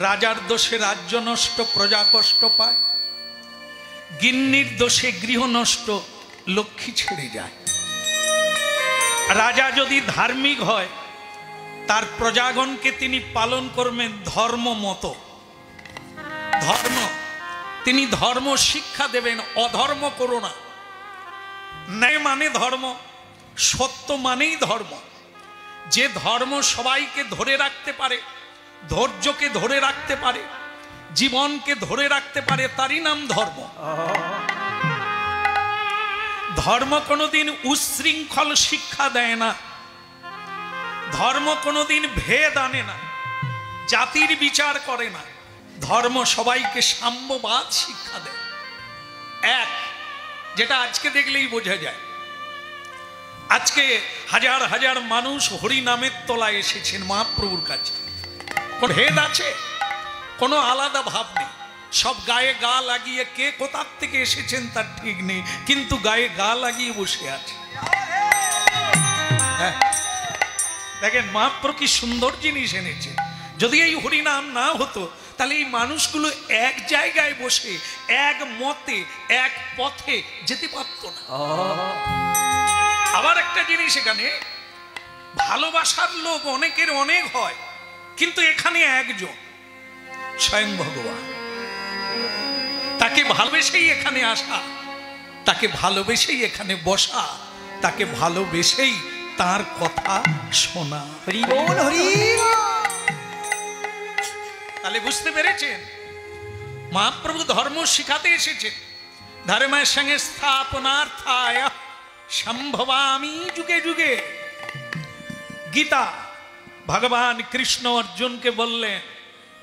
রাজার দোষে রাজ্য নষ্ট, প্রজা কষ্ট পায়, গিন্নির দোষে গৃহ নষ্ট, লক্ষ্মী ছেড়ে যায়। রাজা যদি ধার্মিক হয় তার প্রজাগণকে তিনি পালন করবেন ধর্ম মতো, ধর্ম, তিনি ধর্ম শিক্ষা দেবেন, অধর্ম করো না। ন্যায় মানে ধর্ম, সত্য মানেই ধর্ম। যে ধর্ম সবাইকে ধরে রাখতে পারে, ধৈর্যকে ধরে রাখতে পারে, জীবনকে ধরে রাখতে পারে, তারই নাম ধর্ম। ধর্ম কোনোদিন উচ্ছৃঙ্খল শিক্ষা দেয় না, ধর্ম কোনোদিন ভেদ আনে না, জাতির বিচার করে না। ধর্ম সবাইকে সাম্যবাদ শিক্ষা দেয়, এক, যেটা আজকে দেখলেই বোঝা যায়। আজকে হাজার হাজার মানুষ হরি নামের তলায় এসেছেন মহাপ্রভুর কাছে। কোন ভেদ আছে? কোনো আলাদা ভাব নেই। সব গায়ে গা লাগিয়ে, কে কোথার থেকে এসেছেন তার ঠিক নেই, কিন্তু গায়ে গা লাগিয়ে বসে আছে। দেখেন মহাপ্রভু কি সুন্দর জিনিস এনেছে। যদি এই হরিনাম না হতো তাহলে এই মানুষগুলো এক জায়গায় বসে এক মতে এক পথে যেতে পারত না। আবার একটা জিনিস, এখানে ভালোবাসার লোক অনেকের অনেক হয়, কিন্তু এখানে একজন স্বয়ং ভগবান। তাকে ভালোবেসেই এখানে আসা, তাকে ভালোবেসেই এখানে বসা, তাকে ভালোবেসেই তার কথা শোনা। হরি বল, হরি বল। তাহলে বুঝতে পেরেছেন মহাপ্রভু ধর্ম শিখাতে এসেছেন। ধর্মের সঙ্গে স্থাপনার্থায় সম্ভবামি যুগে যুগে। গীতা ভগবান কৃষ্ণ অর্জুনকে বললেন,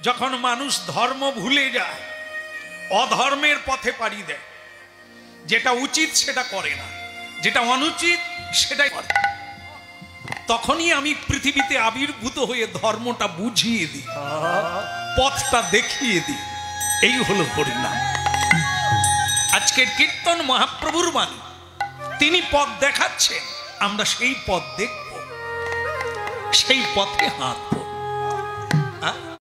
যখন মানুষ ধর্ম ভুলে যায়, অধর্মের পথে পাড়ি দেয়, যেটা উচিত সেটা করে না, যেটা অনুচিত সেটাই করে, তখনই আমি পৃথিবীতে আবির্ভূত হয়ে ধর্মটা বুঝিয়ে দিই, পথটা দেখিয়ে দিই। এই হলো হরিনাম। আজকের কীর্তন মহাপ্রভুর বাণী, তিনি পথ দেখাচ্ছেন, আমরা সেই পথ দেখব, সেই পথে হাঁটব।